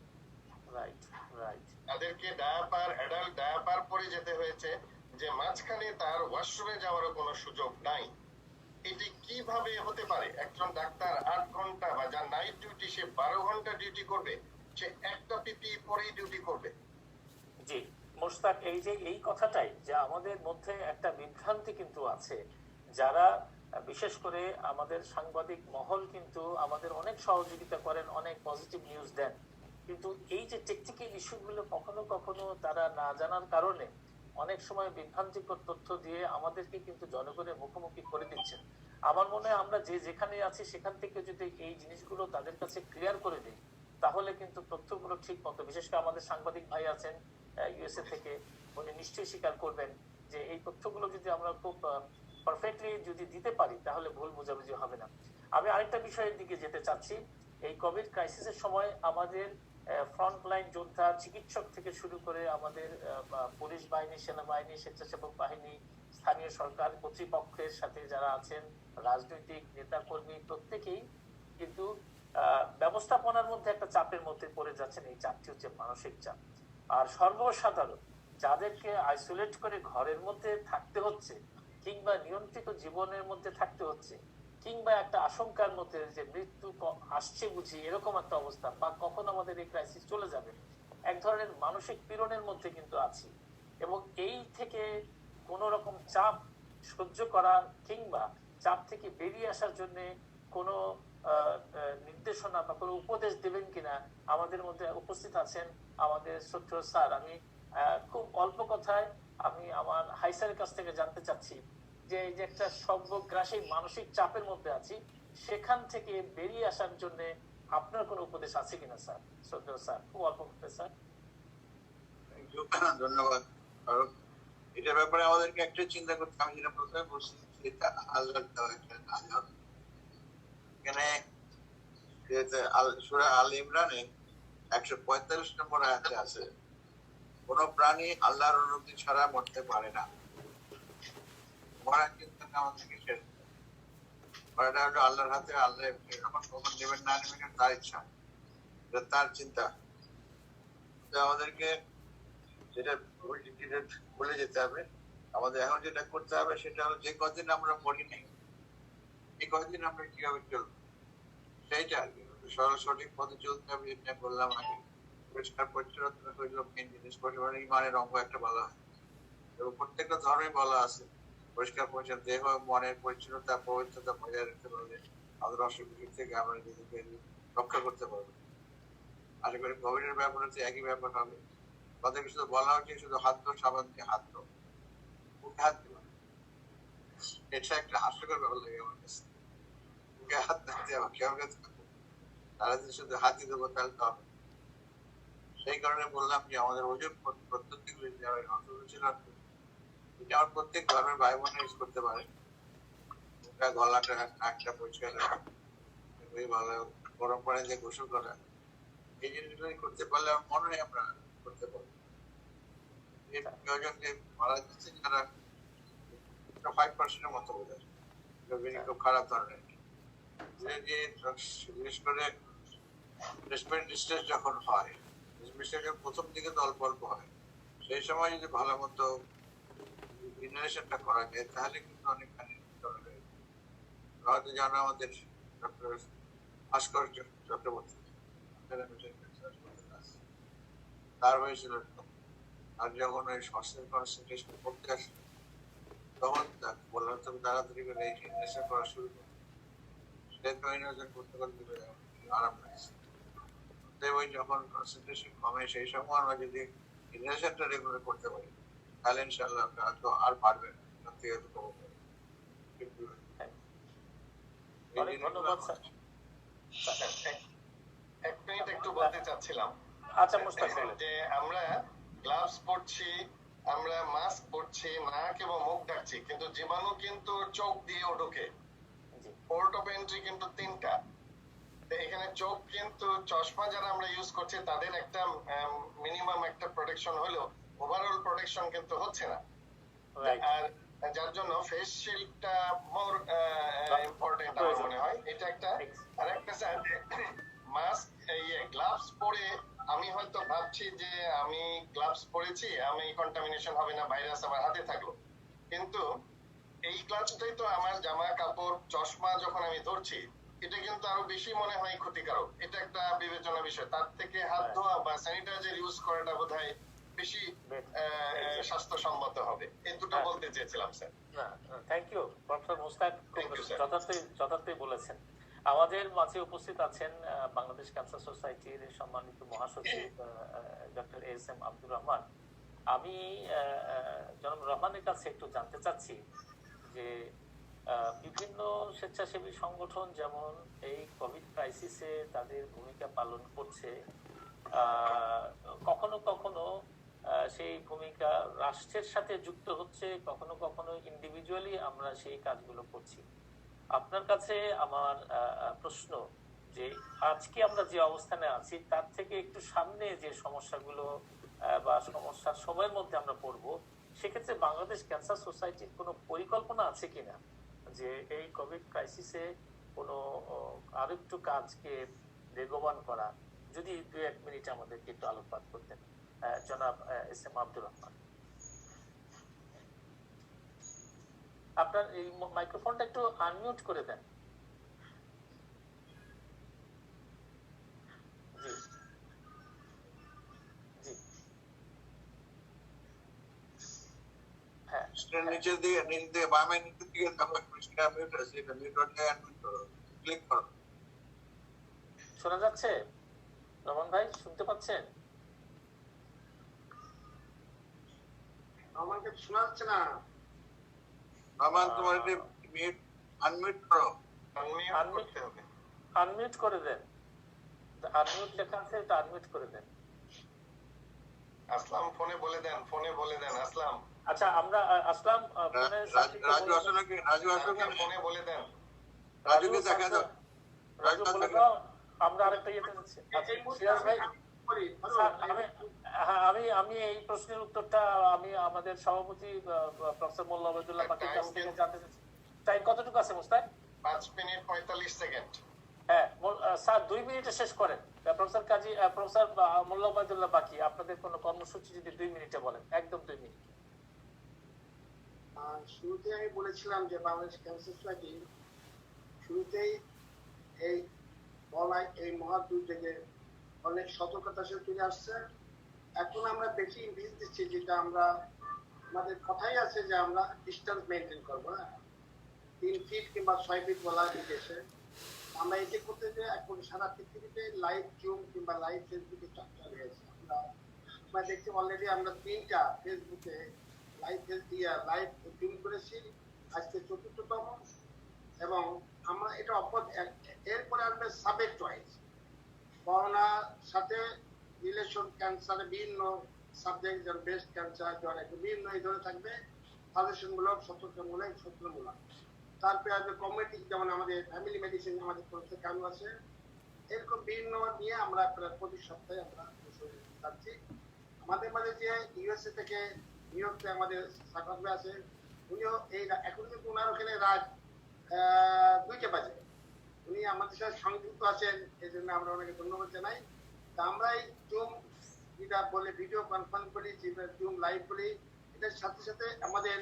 Right, right. তাদেরকে ডায়াপার, অ্যাডাল্ট ডায়াপার পরে যেতে হয়েছে, যে মাঝখানে তার ওয়াশরুমে যাওয়ারও কোনো সুযোগ নাই। এটি কিভাবে হতে পারে? একজন ডাক্তার 8 ঘন্টা বা যার নাইট ডিউটি, সে 12 ঘন্টা ডিউটি করবে, সে একটা পিপিই পরেই ডিউটি করবে? জি মোশতাক, এই যে এই কথাটাই যে আমাদের মধ্যে একটা বিভ্রান্তি কিন্তু আছে, যারা বিশেষ করে আমাদের সাংবাদিক মহল কিন্তু আমাদের অনেক সহযোগিতা করেন, অনেক পজিটিভ নিউজ দেন, কিন্তু এই যে টেকনিক্যাল ইস্যুগুলো কখনো কখনো তারা না জানার কারণে অনেক সময় বিভ্রান্তিকর তথ্য দিয়ে আমাদেরকে কিন্তু জনগণের মুখোমুখি করে দিচ্ছেন। আমার মনে হয় আমরা যে যেখানে আছি সেখান থেকে যদি এই জিনিসগুলো তাদের কাছে ক্লিয়ার করে দিই, তাহলে কিন্তু তথ্যগুলো ঠিক মতো, বিশেষ করে আমাদের সাংবাদিক ভাই আছেন ইউএসএ থেকে, উনি নিশ্চয়ই স্বীকার করবেন যে এই তথ্যগুলো যদি আমরা খুব পারফেক্টলি যদি দিতে পারি তাহলে ভুল বোঝাবুঝি হবে না। আমি আরেকটা বিষয়ের দিকে যেতে চাচ্ছি। এই কোভিড ক্রাইসিসের সময় আমাদের ফ্রন্টলাইন যোদ্ধা, চিকিৎসক থেকে শুরু করে আমাদের পুলিশ বাহিনী, সেনাবাহিনী, স্বেচ্ছাসেবক বাহিনী, স্থানীয় সরকার কর্তৃপক্ষের সাথে যারা আছেন, রাজনৈতিক নেতা কর্মী, প্রত্যেকেই কিন্তু ব্যবস্থাপনার মধ্যে একটা চাপের মধ্যে পড়ে যাচ্ছেন। এই চাপটি হচ্ছে মানসিক চাপ। আর সর্বসাধারণ যাদেরকে আইসোলেট করে ঘরের মধ্যে থাকতে হচ্ছে, কিংবা নিয়ন্ত্রিত জীবনের মধ্যে থাকতে হচ্ছে, কিংবা একটা আশঙ্কার মধ্যে যে মৃত্যু আসছে বুঝি এরকম একটা অবস্থা, বা কখন আমাদের এই ক্রাইসিস চলে যাবে, এক ধরনের মানসিক পীড়নের মধ্যে কিন্তু আছি। এবং এই থেকে কোন রকম চাপ সহ্য করা কিংবা চাপ থেকে বেরিয়ে আসার জন্য কোনো নির্দেশনা বা কোনো উপদেশ দেবেন কিনা, আমাদের মধ্যে উপস্থিত আছেন আমাদের শ্রদ্ধেয় স্যার। আমি খুব অল্প কথায় আমি আমার হাইসারের কাছ থেকে জানতে চাচ্ছি যে এই যে একটা সর্বগ্রাসী মানসিক চাপের মধ্যে আছি, সেখান থেকে বেরিয়ে আসার জন্য আপনার কোনো উপদেশ আছে কিনা স্যার? শ্রদ্ধেয় স্যার, খুব অল্প কথায় স্যার। ধন্যবাদ। কারণ এটার ব্যাপারে আমাদেরকে একটা চিন্তা করতে, আমি যেটা প্রথমে বলছি, এটা আল্লাহর দেওয়া একটা আযাব। এখানে সূরা আল ইমরানে 145 নম্বর আয়াতে আছে, কোন প্রাণী আল্লাহর অনুমতি ছাড়া মরতে পারে না। মরার চিন্তা আমাদেরকে শেষ, মরাটা হলো আল্লাহর হাতে। আল্লাহ যখন কখন নেবেন না নেবেন তার ইচ্ছা, তার চিন্তা। আমাদেরকে যেটা বলে যেতে হবে, আমাদের এখন যেটা করতে হবে সেটা হলো যে কদিন আমরা মরি নেই, এই কদিন আমরা কিভাবে চলবো সেইটা আর কি। সঠিক পথে চলতে হবে, যেটা বললাম আগে। পরিষ্কার পরিচ্ছন্নতা হইল মেন জিনিস। পরিমাণে ইমানের অঙ্গ একটা বলা হয়, এবং প্রত্যেকটা ধর্মে বলা আছে পরিষ্কার পরিচ্ছন্ন দেহ মনের পরিচ্ছন্নতা, পবিত্রতা বজায় রাখতে পারলে আমাদের অসুখ বিসুখ থেকে আমরা নিজেকে রক্ষা করতে পারবো। আশা করি কোভিডের ব্যাপারে একই ব্যাপার হবে। তাদেরকে শুধু বলা হচ্ছে শুধু হাত ধো, সাবান দিয়ে হাত ধো, মুখে হাত দিও। এটা একটা হাস্যকর ব্যাপার লাগে আমার কাছে। মুখে হাত না দিয়ে আমার কেমন কাছে তারা যদি শুধু হাতই দেবো তাহলে তো হবে। সেই কারণে বললাম যে আমাদের ওজন পদ্ধতিগুলি ছিল, এটা আমার প্রত্যেক ধর্মের ভাই বোন ইউজ করতে পারে। গলাটা নাকটা পরিষ্কার রাখা, ভালো গরম পানি দিয়ে গোসল করা, এই জিনিসগুলো করতে পারলে আমার মনে হয় আমরা করতে পারবো। যে মারা যাচ্ছে যারা 5% মতো বোঝা যায়, খুব খারাপ ধরনের। বিশেষ করে রেসপিরেটরি ডিস্ট্রেস যখন হয়, প্রথম দিকে তো অল্প অল্প হয়, সেই সময় যদি ভালো মতো ইনহেলেশনটা করা যায় তাহলে কিন্তু অনেকখানি হয়তো জানো আমাদের ডক্টর ভাস্কর চক্রবর্তী, তার হয়েছিল। আর যখন ওই শ্বাসের কনসেন্ট্রেশন করতে আসে তখন বললাম তুমি তাড়াতাড়ি করে এই ইনহেলেশন করা শুরু করো। সেটা তো ইনহেলেশন করতে করতে আরাম লাগছে। ওই যখন কনসেন্ট্রেশন কমে সেই সময় আমরা যদি ইনহেলেশনটা রেগুলার করতে পারি তাহলে ইনশাআল্লাহ হয়তো আর পারবে না। ধন্যবাদ স্যার। এক মিনিট একটু বলতে চাচ্ছিলাম। আচ্ছা মুস্তাক, যে আমরা গ্লাভস পরছি, আমরা মাস্ক পরছি, নাক এবং মুখ ঢাকছি, কিন্তু জীবাণু কিন্তু চোখ দিয়েও ঢোকে। পোর্ট অফ এন্ট্রি কিন্তু 3টা। তো এখানে চোখ কিন্তু চশমা যারা আমরা ইউজ করছি তাদের একটা মিনিমাম একটা প্রোটেকশন হলেও ওভারঅল প্রোটেকশন কিন্তু হচ্ছে না। রাইট। আর যার জন্য ফেস শিল্ডটা মোর ইম্পর্টেন্ট আমার মনে হয়। এটা একটা। আর একটা স্যার মাস্ক গ্লাভস পরে আমি হয়তো ভাবছি যে আমি গ্লাভস পরেছি, আমি কন্টামিনেশন হবে না, ভাইরাস আমার হাতে থাকলো, কিন্তু এই গ্লাভসটাই তো আমার জামা কাপড় চশমা যখন আমি ধরছি এটা কিন্তু আরো বেশি মনে হয় ক্ষতিকারক। এটা একটা বিবেচনা বিষয়। তার থেকে হাত ধোয়া বা স্যানিটাইজার ইউজ করাটা বোধহয় বেশি স্বাস্থ্যসম্মত হবে। এই দুটো বলতে চেয়েছিলাম স্যার। না, thank you professor Mushtaq, Thank you, sir. যথার্থই বলেছেন। আমাদের মাঝে উপস্থিত আছেন বাংলাদেশ ক্যান্সার সোসাইটির সম্মানিত মহাসচিব doctor S M Abdur Rahman. আমি জনাব রহমানের কাছে একটু জানতে চাচ্ছি যে বিভিন্ন স্বেচ্ছাসেবী সংগঠন যেমন এই কোভিড ক্রাইসিসে তাদের ভূমিকা পালন করছে, কখনো কখনো সেই ভূমিকা রাষ্ট্রের সাথে যুক্ত হচ্ছে, কখনো কখনো ইন্ডিভিজুয়ালি আমরা সেই কাজগুলো করছি। আপনার কাছে আমার প্রশ্ন যে আজকে আমরা যে অবস্থানে আছি তার থেকে একটু সামনে যে সমস্যাগুলো বা সমস্যার সময়ের মধ্যে আমরা পড়বো, সেক্ষেত্রে বাংলাদেশ ক্যান্সার সোসাইটির কোনো পরিকল্পনা আছে কিনা যে এই কোভিড ক্রাইসিসে কোনো আরেকটু কাজকে বেগবান করা? যদি 2-1 মিনিট আমাদেরকে একটু আলোকপাত করতেন জনাব এস এম আব্দুর রহমান। আপনার এই মাইক্রোফোনটা একটু আনমিউট করে দেন। জি জি হ্যাঁ, নিচের দিকে বামে নিচের দিকে দেখো সেটা মিউট আছে, এটা মিউট হলে আনমিউট করো, ক্লিক করো। শোনা যাচ্ছে? রমন ভাই শুনতে পাচ্ছেন? আমাকে শোনা যাচ্ছে না। রহমান তোমার এটা মিউট আনমিউট করো। আনমিউট করতে হবে। আনমিউট করে দেন। আনমিউট লেখা আছে, এটা আনমিউট করে দেন। আসলাম ফোনে বলে দেন আসলাম। আচ্ছা, আমরা আসলাম ফোনে রাজু আসো নাকি? রাজু আসো কেন? ফোনে বলে দেন। রাজুকে দেখা দাও। রাজু বলে দাও, আমরা আরেকটা ইয়েতে যাচ্ছি। আচ্ছা সিরাজ ভাই, আমি এই প্রশ্নের উত্তরটা আমি আমাদের সভাপতি প্রফেসর মোল্লা ওবায়দুল্লাহ পাখির কাছ থেকে জানতে চাচ্ছি। টাইম কতটুকু আছে মুস্তাক? 5 minute 45 second. হ্যাঁ স্যার, 2 মিনিটে শেষ করেন। প্রফেসর মোল্লা ওবায়দুল্লাহ বাকি, আপনাদের কোনো কর্মসূচি যদি 2 মিনিটে বলেন, একদম 2 মিনিট। শুরুতে আমি বলেছিলাম যে বাংলাদেশ ক্যান্সার সোসাইটি শুরুতেই এই বলাই এই মহা দুর্যোগে অনেক সতর্কতার সাথে চলে আসছে। এখন আমরা বেশি ইনভেস্ট দিচ্ছি, যেটা আমরা আমাদের কথাই আছে যে আমরা ডিস্টেন্স মেনটেন করবো, 3 ফিট কিংবা 6 ফিট বলা বিদেশে। আমরা এটি করতে যে এখন সারা পৃথিবীতে লাইভ জুম কিংবা লাইভ ফেসবুকে চালু হয়েছে। আমরা দেখছি অলরেডি আমরা 3টা ফেসবুকে লাইভ জুম করেছি, আজকে 4র্থতম। এবং আমরা এটা এরপরে আসবে সাবজেক্ট ওয়াইজ করোনার সাথে রিলেশন, ক্যান্সারের বিভিন্ন সাবজেক্ট, যেমন ব্রেস্ট ক্যান্সার, বিভিন্ন এই ধরনের থাকবে সাজেশনমূলক, সতর্কমূলক। তারপরে আসবে কমিউনিটি, যেমন আমাদের ফ্যামিলি মেডিসিন, আমাদের তরফে কানু আছে। এরকম বিভিন্ন নিয়ে আমরা প্রায় প্রতি সপ্তাহে আমরা যাচ্ছি। আমাদের মাঝে যে ইউএসএ থেকে নিউ ইয়র্কে আমাদের সাকাত ভাই আছে, উনিও এই এখন কিন্তু ওনার ওখানে রাত 2টা বাজে, উনি আমাদের সাথে সংযুক্ত আছেন, এই জন্য আমরা ওনাকে ধন্যবাদ জানাই। তা আমরা এই জুম যেটা বলে ভিডিও কনফারেন্স বলি, যেটা জুম লাইভ বলি, এটার সাথে সাথে আমাদের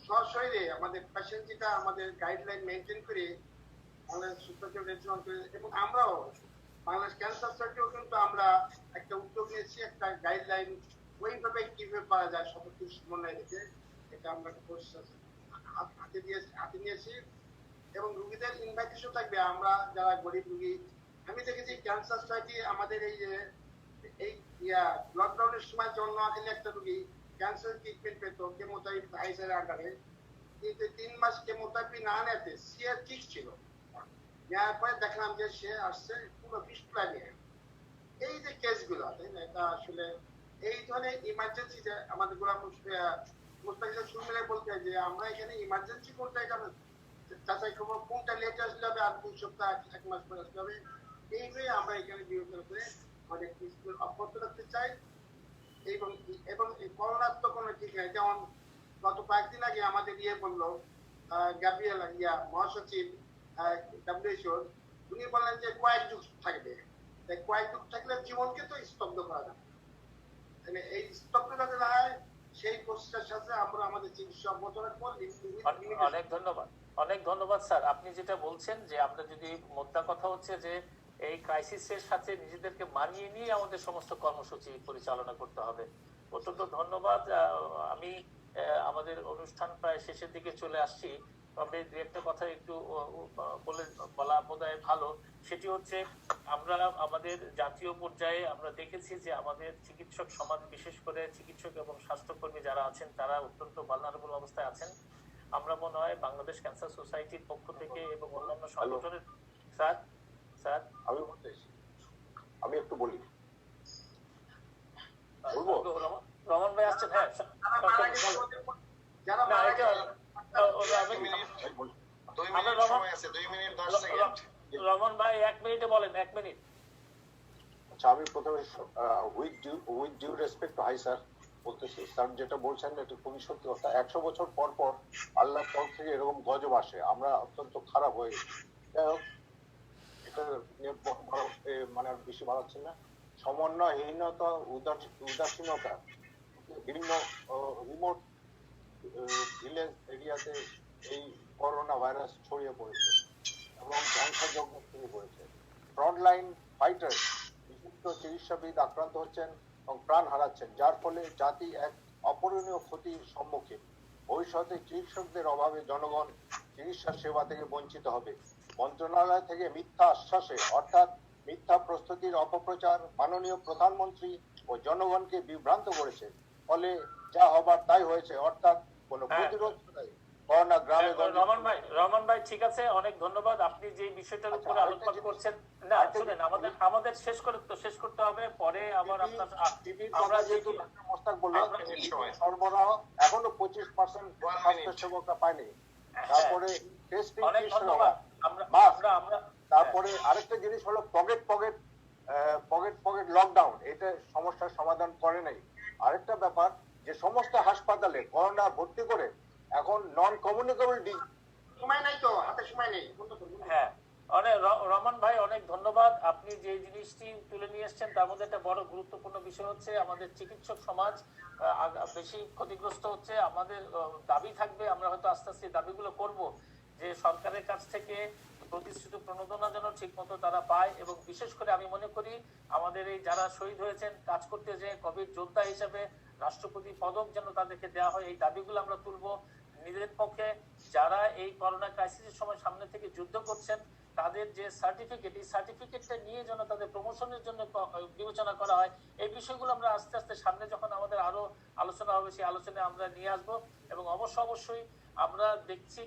সশরীরে আমাদের পেশেন্ট যেটা আমাদের গাইডলাইন মেনটেন করে বাংলাদেশ এবং আমরাও বাংলাদেশ ক্যান্সার সোসাইটিও কিন্তু আমরা একটা উদ্যোগ নিয়েছি, একটা গাইডলাইন ওইভাবে কিভাবে করা যায় সবকিছু সমন্বয় রেখে, এটা আমরা হাতে নিয়েছি। এবং রুগীদের ইনভাইটেশন থাকবে। আমরা যারা গরিব রুগী, আমি দেখেছি ক্যান্সার সোসাইটি আমাদের এই লকডাউনের সময় জন্য একটা রুগী ক্যান্সার ট্রিটমেন্ট পেত কেমোথেরাপি আইসিআর আন্ডারে, কিন্তু 3 মাস কেমোথেরাপি না নিতে সে ঠিক ছিল। নেওয়ার পরে দেখলাম যে সে আসছে পুরো বিস্ফোরা নিয়ে। এই যে কেসগুলো, তাই না, এটা আসলে এই ধরনের ইমার্জেন্সি যে আমাদের গোলাম মুস্তাক শুরু মিলে বলতে যে আমরা এখানে ইমার্জেন্সি কোনটা, এটা যাচাই করবো কোনটা লেট আসলে হবে, আর 2 সপ্তাহ 1 মাস পরে আসলে হবে। এইভাবে আমরা এখানে বিবেচনা করে আমাদের স্কুল অব্যাহত রাখতে চাই। এবং এবং এই করোনার তো কোনো ঠিক নাই। যেমন গত কয়েকদিন আগে আমাদের বললো গ্যাব্রিয়েল মহাসচিব WHO, উনি বললেন যে কয়েক যুগ থাকবে। তাই কয়েক যুগ থাকলে জীবনকে তো স্তব্ধ করা যাবে, মানে এই স্তব্ধ যাতে না হয় সেই প্রচেষ্টার সাথে আমরা আমাদের চিকিৎসা অব্যাহত রাখবো। অনেক ধন্যবাদ স্যার। আপনি যেটা বলছেন যে আমরা যদি মোদ্দা কথা হচ্ছে যে এই ক্রাইসিসের সাথে নিজেদেরকে মানিয়ে নিয়ে আমাদের সমস্ত কর্মসূচি পরিচালনা করতে হবে। অত্যন্ত ধন্যবাদ। আমি আমাদের অনুষ্ঠান প্রায় শেষের দিকে চলে আসছি, তবে দু একটা কথা একটু বলা বোধহয় ভালো। সেটি হচ্ছে আমরা আমাদের জাতীয় পর্যায়ে আমরা দেখেছি যে আমাদের চিকিৎসক সমাজ, বিশেষ করে চিকিৎসক এবং স্বাস্থ্যকর্মী যারা আছেন তারা অত্যন্ত ভালনারেবল অবস্থায় আছেন। আমরা মনে হয় বাংলাদেশ ক্যান্সার সোসাইটির পক্ষ থেকে এবং অন্যান্য সংগঠনের স্যার আমি একটু বলি, রমন ভাই আসছেন। হ্যাঁ, যারা মারা গেছে রমন ভাই 1 মিনিটে বলেন, 1 মিনিট। আচ্ছা, আমি প্রথমে with due respect hi sir বলতেছি, স্যার যেটা বলছেন এটা খুবই সত্যি কথা। 100 বছর পর পর আল্লাহর তরফ থেকে এরকম গজব আসে, আমরা অত্যন্ত খারাপ হয়ে গেছি। যাই হোক, এটা মানে আর বেশি বাড়াচ্ছি না। সমন্বয়হীনতা, উদাসীনতা বিভিন্ন রিমোট ভিলেজ এরিয়াতে এই করোনা ভাইরাস ছড়িয়ে পড়েছে এবং ধ্বংসযজ্ঞ শুরু করেছে। ফ্রন্টলাইন ফাইটার, বিশিষ্ট চিকিৎসাবিদ আক্রান্ত হচ্ছেন এবং প্রাণ হারাচ্ছেন, যার ফলে জাতি এক অপূরণীয় ক্ষতির সম্মুখীন। ভবিষ্যতে চিকিৎসকদের অভাবে জনগণ চিকিৎসা সেবা থেকে বঞ্চিত হবে। মন্ত্রণালয় থেকে মিথ্যা আশ্বাসে অর্থাৎ মিথ্যা প্রস্তুতির অপপ্রচার মাননীয় প্রধানমন্ত্রী ও জনগণকে বিভ্রান্ত করেছে, ফলে যা হবার তাই হয়েছে, অর্থাৎ কোনো প্রতিরোধ নাই। করোনা গ্রামে রমন ভাই ঠিক আছে, অনেক ধন্যবাদ। আপনি যে বিষয়টার উপরে আলোচনা করছেন, না শুনেন, আমাদের শেষ করতে হবে, পরে আবার আপনার আমরা যেহেতু মোস্তাক বললাম সরবরাহ এখনো 25% স্বাস্থ্যসেবকরা পায়নি। তারপরে টেস্টিং, তারপরে আরেকটা জিনিস হলো পকেট লকডাউন, এটা সমস্যার সমাধান করে নাই। আরেকটা ব্যাপার যে সমস্ত হাসপাতালে করোনা ভর্তি করে এখন নন কমিউনিকেবল ডিজিজ, সময় নাই তো, হাতে সময় নেই। হ্যাঁ, রমন ভাই অনেক ধন্যবাদ। আপনি যে জিনিসটি তুলে নিয়ে এসেছেন তার মধ্যে একটা বড় গুরুত্বপূর্ণ বিষয় হচ্ছে আমাদের চিকিৎসক সমাজ বেশি ক্ষতিগ্রস্ত হচ্ছে। আমাদের দাবি থাকবে, আমরা হয়তো আস্তে আস্তে দাবিগুলো করব যে সরকারের কাছ থেকে প্রতিশ্রুত প্রণোদনা যেন ঠিক মতো তারা পায়, এবং বিশেষ করে আমি মনে করি আমাদের এই যারা শহীদ হয়েছেন কাজ করতে যে কোভিড যোদ্ধা হিসেবে রাষ্ট্রপতি পদক যেন তাদেরকে দেওয়া হয়, এই দাবিগুলো আমরা তুলবো। নিজেদের পক্ষে যারা এই করোনা ক্রাইসিসের সময় সামনে থেকে যুদ্ধ করছেন তাদের যে সার্টিফিকেট, এই সার্টিফিকেটটা নিয়ে যেন তাদের প্রমোশনের জন্য বিবেচনা করা হয়। এই বিষয়গুলো আমরা আস্তে আস্তে সামনে যখন আমাদের আরো আলোচনা হবে সেই আলোচনায় আমরা নিয়ে আসবো। এবং অবশ্যই আমরা দেখছি